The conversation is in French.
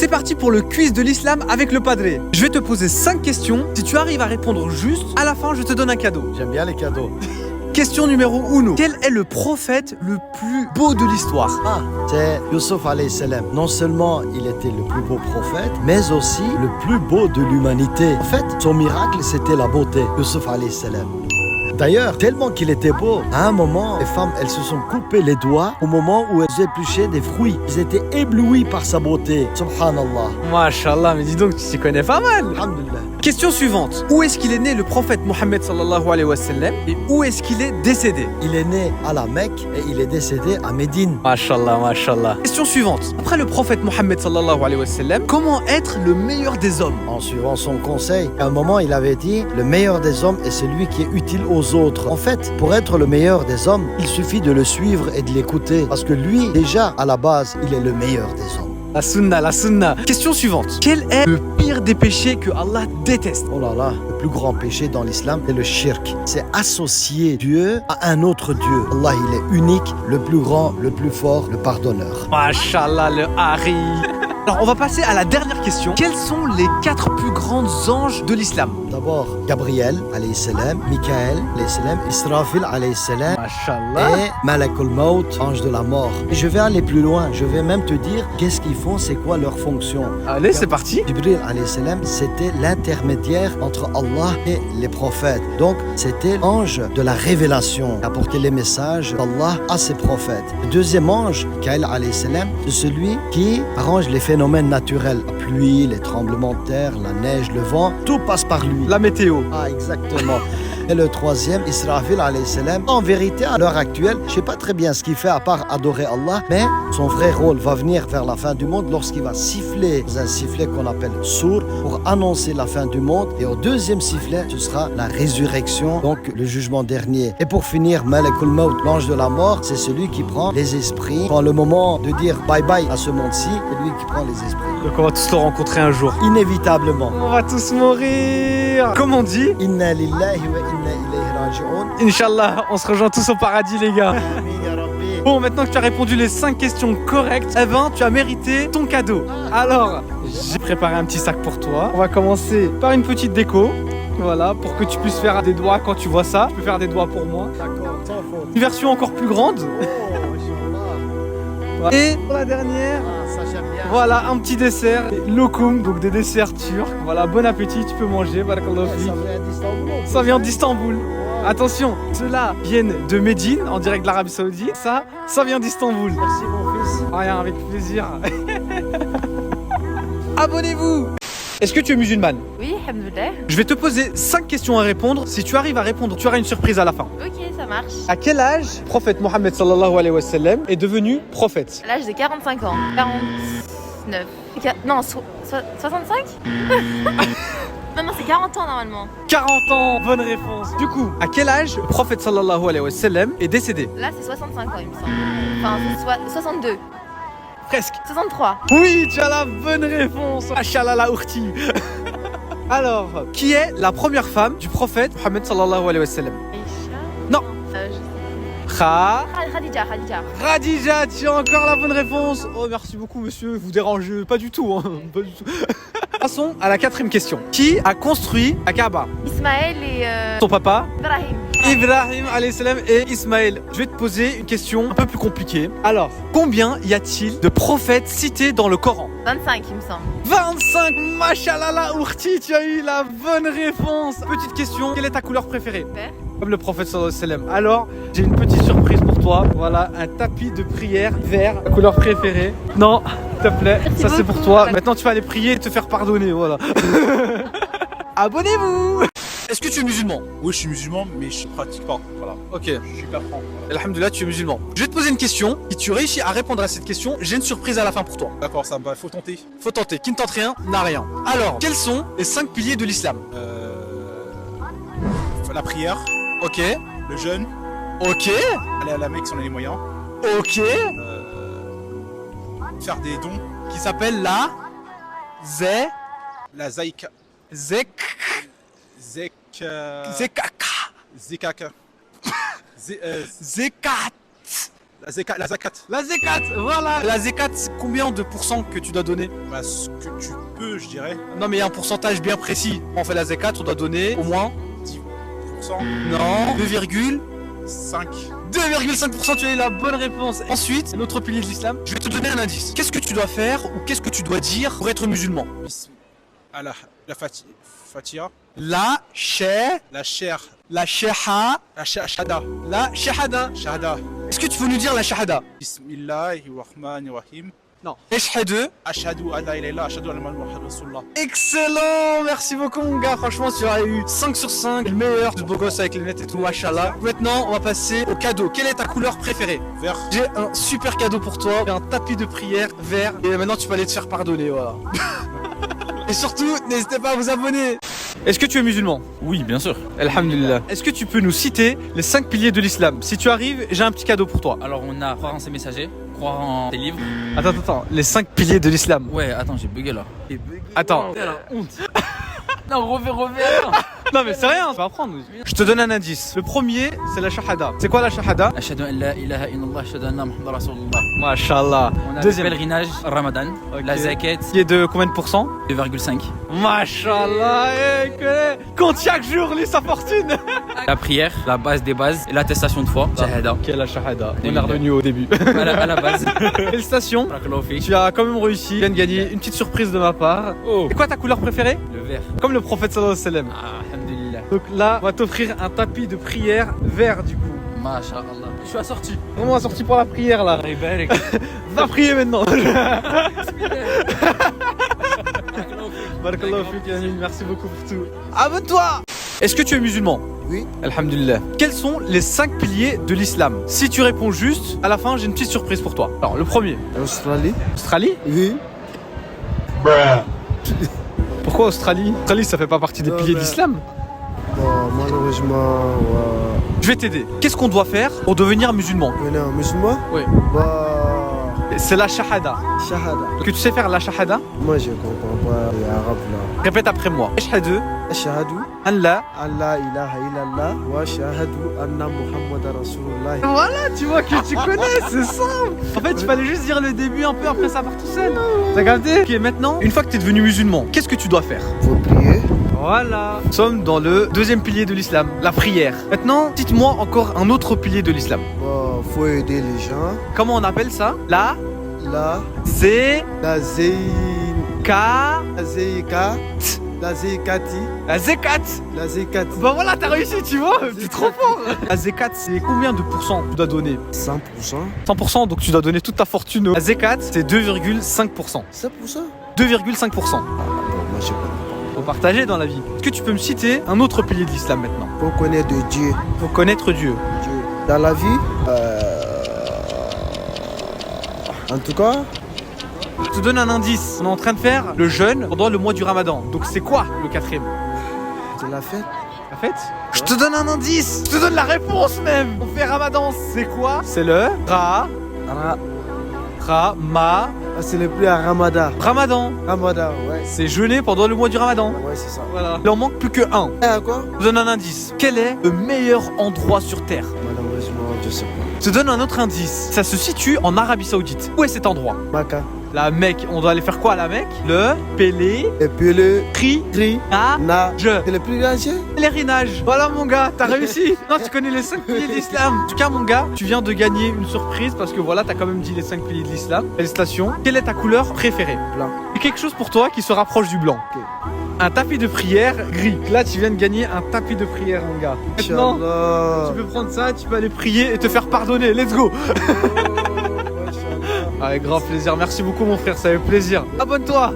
C'est parti pour le quiz de l'islam avec le padré. Je vais te poser 5 questions. Si tu arrives à répondre juste, à la fin, je te donne un cadeau. J'aime bien les cadeaux. Question numéro 1. Quel est le prophète le plus beau de l'histoire? C'est Youssouf alayhi salam. Non seulement il était le plus beau prophète, mais aussi le plus beau de l'humanité. En fait, son miracle, c'était la beauté. Youssouf alayhi salam. D'ailleurs, tellement qu'il était beau, à un moment, les femmes, elles se sont coupées les doigts au moment où elles épluchaient des fruits. Ils étaient éblouis par sa beauté. Subhanallah. Mashallah, mais dis donc, tu t'y connais pas mal. Alhamdulillah. Question suivante. Où est-ce qu'il est né le prophète Mohammed sallallahu alayhi wa sallam et où est-ce qu'il est décédé? Il est né à la Mecque et il est décédé à Médine. Mashallah, mashallah. Question suivante. Après le prophète Mohammed sallallahu alayhi wa sallam, comment être le meilleur des hommes? En suivant son conseil, à un moment, il avait dit « Le meilleur des hommes est celui qui est utile aux autres ». En fait, pour être le meilleur des hommes, il suffit de le suivre et de l'écouter. Parce que lui, déjà, à la base, il est le meilleur des hommes. La sunna, la sunna. Question suivante. Quel est le pire des péchés que Allah déteste? Oh là là, le plus grand péché dans l'islam, c'est le shirk. C'est associer Dieu à un autre Dieu. Allah, il est unique, le plus grand, le plus fort, le pardonneur. Mashallah, le Hari. Alors, on va passer à la dernière question. Quels sont les 4 plus grands anges de l'islam? D'abord, Gabriel, alayhi salam, Michael, alayhi salam, Israfil, alayhi salam, Mashallah. et Malakul Maut, ange de la mort. Et je vais aller plus loin, je vais même te dire qu'est-ce qu'ils font, c'est quoi leur fonction. Allez, c'est parti. Jibril, alayhi salam, c'était l'intermédiaire entre Allah et les prophètes. Donc, c'était l'ange de la révélation, qui apportait les messages d'Allah à ses prophètes. Le deuxième ange, Mikaël, alayhi salam, c'est celui qui arrange les phénomènes naturels. La pluie, les tremblements de terre, la neige, le vent, tout passe par lui. La météo. Ah, exactement. Et le troisième, Israfil alayhi salam. En vérité, à l'heure actuelle, je ne sais pas très bien ce qu'il fait à part adorer Allah, mais son vrai rôle va venir vers la fin du monde lorsqu'il va siffler dans un sifflet qu'on appelle sourd pour annoncer la fin du monde. Et au deuxième sifflet, ce sera la résurrection, donc le jugement dernier. Et pour finir, Malakul Maut, l'ange de la mort, c'est celui qui prend les esprits. Quand le moment de dire bye bye à ce monde-ci, c'est lui qui prend les esprits. Donc on va tous le rencontrer un jour. Inévitablement. On va tous mourir. Comme on dit, Inna lillahi wa inna ilayhi raji'un. Inch'Allah, on se rejoint tous au paradis, les gars. Amin ya Rabbi. Bon, maintenant que tu as répondu les 5 questions correctes, eh ben, tu as mérité ton cadeau. Alors, j'ai préparé un petit sac pour toi. On va commencer par une petite déco. Voilà, pour que tu puisses faire des doigts quand tu vois ça. Tu peux faire des doigts pour moi. D'accord, sans faute. Une version encore plus grande. Oh, Et pour la dernière, ça j'aime bien. voilà un petit dessert. Lokum, donc des desserts turcs. Voilà, bon appétit, tu peux manger. Barakallahu fik. Ça vient d'Istanbul. Ça vient d'Istanbul. Attention, ceux-là viennent de Médine, en direct de l'Arabie Saoudite. Ça vient d'Istanbul. Merci mon fils. Rien, avec plaisir. Abonnez-vous. Est-ce que tu es musulmane? Oui, alhamdoulilah. Je vais te poser 5 questions à répondre. Si tu arrives à répondre, tu auras une surprise à la fin. Ok, ça marche. À quel âge le prophète Mohammed sallallahu alayhi wa sallam est devenu prophète? Là, j'ai 45 ans. 49. Non, 65. Non, c'est 40 ans normalement. 40 ans, bonne réponse. Du coup, à quel âge le prophète sallallahu alayhi wa sallam est décédé? Là, c'est 65 ans, il me semble. Enfin, 62. Presque. 63. Oui, tu as la bonne réponse. Machallah la ourti. Alors, qui est la première femme du prophète Mohammed sallallahu alayhi wa sallam? Aïcha. Non. Khadija. Khadija, tu as encore la bonne réponse. Oh, merci beaucoup, monsieur. Vous dérangez pas du tout, hein. Pas du tout. Passons à la 4e question. Qui a construit la Kaaba? Ismaël et Son papa Ibrahim. Ibrahim alayhi salam et Ismaël. Je vais te poser une question un peu plus compliquée. Alors, combien y a-t-il de prophètes cités dans le Coran? 25, il me semble. 25. Machallah la ourti, tu as eu la bonne réponse. Petite question, quelle est ta couleur préférée? Vert. Comme le prophète sallallahu alayhi wa sallam. Alors, j'ai une petite surprise pour toi. Voilà, un tapis de prière vert, ta couleur préférée. Non, s'il te plaît, Merci ça c'est beaucoup. pour toi. Maintenant, tu vas aller prier et te faire pardonner, voilà. Abonnez-vous. Est-ce que tu es musulman? Oui, je suis musulman, mais je pratique pas. Voilà. Ok. Je suis qu'apprends. Voilà. Alhamdoulilah, tu es musulman. Je vais te poser une question. Si tu réussis à répondre à cette question, j'ai une surprise à la fin pour toi. D'accord, ça me va. Faut tenter. Faut tenter. Qui ne tente rien n'a rien. Alors, quels sont les 5 piliers de l'islam? La prière, Ok. le jeûne, Ok. aller à la Mecque si on a les moyens, Ok. faire des dons, Qui s'appelle la la zaïka, Zek. Zekaka. zekaka, Zekat. La zakat. La zakat, voilà. La zakat, c'est combien de pourcents que tu dois donner? Bah, ce que tu peux, je dirais. Non, mais il y a un pourcentage bien précis. On fait la zakat, on doit donner au moins 10%. non 2,5%. 5. 2,5%, tu as eu la bonne réponse. Ensuite, notre pilier de l'islam, je vais te donner un indice. Qu'est-ce que tu dois faire ou qu'est-ce que tu dois dire pour être musulman? La fatia. La chair, La chair. la sheha, La shahada. la shahada. Shahada. Est-ce que tu peux nous dire la shahada? Bismillahirrahmanirrahim. Non. Eshhadu. Ashhadu an la ilaha illallah, ashhadu anna Muhammadan rasulullah. Excellent, merci beaucoup mon gars, franchement tu as eu 5 sur 5, le meilleur, le beau gosse avec les lunettes et tout, machallah. Maintenant on va passer au cadeau, quelle est ta couleur préférée? Vert. J'ai un super cadeau pour toi, j'ai un tapis de prière vert, et maintenant tu peux aller te faire pardonner, voilà. Et surtout, n'hésitez pas à vous abonner. Est-ce que tu es musulman? Oui, bien sûr. Alhamdulillah. Est-ce que tu peux nous citer les 5 piliers de l'islam? Si tu arrives, j'ai un petit cadeau pour toi. Alors, on a croire en ses messagers, croire en tes livres. Attends, les 5 piliers de l'islam. Ouais, attends, j'ai bugué là. Attends. Non, refais, attends. Non mais c'est rien, tu vas apprendre. Je te donne un indice. Le premier, c'est la shahada. C'est quoi la shahada? Ashhadu an la ilaha illallah, ashhadu anna Muhammadan rasulullah. Mashallah. On a Deuxième. le pèlerinage, Ramadan, Ok. la zakat, Qui est de combien de pourcents? 2,5. Mashallah, compte chaque jour, lis sa fortune. La prière, la base des bases, et l'attestation de foi, shahada. Quelle est la shahada? On est Alhamdulillah. revenu au début. À la base. Félicitations. Barakallahu fik. Tu as quand même réussi. Tu viens de gagner une petite surprise de ma part. Oh, C'est quoi ta couleur préférée? le vert. Comme le prophète sallallahu alayhi wa sallam. Ah, alhamdulillah. Donc là, on va t'offrir un tapis de prière vert du coup. Masha'Allah. Je suis assorti. Vraiment assorti pour la prière là. Ribarik. Va prier maintenant. Barakallahu Barakallahu fik, Yamin, merci beaucoup pour tout. Abonne-toi. Est-ce que tu es musulman? Oui. Alhamdulillah. Quels sont les 5 piliers de l'islam? Si tu réponds juste, à la fin j'ai une petite surprise pour toi. Alors le premier. Australie? Australie? Oui. Pourquoi Australie? Australie ça fait pas partie des Non, piliers mais- de l'islam. Bon, malheureusement, Je vais t'aider. Qu'est-ce qu'on doit faire pour devenir musulman? on est un musulman? Oui. Bah, C'est la shahada. shahada. Est-ce que tu sais faire la shahada? Moi, je comprends pas l'arabe là. Répète après moi. Ashhadu Ashhadu an la. an la ilaha illallah wa ashhadu anna Muhammadan rasulullah. Voilà, tu vois que tu connais, c'est simple. En fait, il fallait juste dire le début un peu, après ça part tout seul. T'as capté? Ok, maintenant, une fois que t'es devenu musulman, qu'est-ce que tu dois faire? Faut prier. Voilà. Nous sommes dans le deuxième pilier de l'islam, la prière. Maintenant, dites-moi encore un autre pilier de l'islam. Bon, faut aider les gens. Comment on appelle ça? La La zé la zeyn ka la zeika la zeikati la zekat. la zeikati. Bah voilà, t'as réussi, tu vois. T'es trop fort. La zekat, c'est combien de pourcents tu dois donner? 100%. 100%, donc tu dois donner toute ta fortune. La zekat, c'est 2,5%. 100%. 2,5%. Bon, moi, je connais. Faut partager dans la vie. Est-ce que tu peux me citer un autre pilier de l'islam maintenant? Faut connaître de Dieu. Faut connaître Dieu. Dieu. Dans la vie, en tout cas, Je te donne un indice. On est en train de faire le jeûne pendant le mois du Ramadan. Donc c'est quoi le quatrième? c'est la fête. La fête? Je te donne un indice. Je te donne la réponse même. On fait Ramadan. C'est quoi? C'est le Ramadan. Ah, c'est le plus à Ramadan. Ramadan. Ramadan, ouais. C'est jeûner pendant le mois du Ramadan. Ouais, c'est ça. Voilà. Il en manque plus que un. Et à quoi? Je te donne un indice. Quel est le meilleur endroit sur Terre? Malheureusement, je sais pas. Je te donne un autre indice. Ça se situe en Arabie Saoudite. Où est cet endroit? Maca. La Mecque. On doit aller faire quoi à la Mecque? Le pèlerinage. Et puis le tri, na. Je. C'est le plus grand chien? Pèlerinage. Voilà mon gars, t'as réussi. Non, tu connais les 5 piliers de l'islam. En tout cas mon gars, tu viens de gagner une surprise parce que voilà, t'as quand même dit les 5 piliers de l'islam. Félicitations. Quelle est ta couleur préférée? Blanc. Et quelque chose pour toi qui se rapproche du blanc. Ok. Un tapis de prière gris. Là, tu viens de gagner un tapis de prière mon gars. Maintenant, Inch'Allah. tu peux prendre ça, tu peux aller prier et te faire pardonner. Let's go. Oh, Inch'Allah. Avec grand plaisir. Merci beaucoup mon frère, ça fait plaisir. Abonne-toi.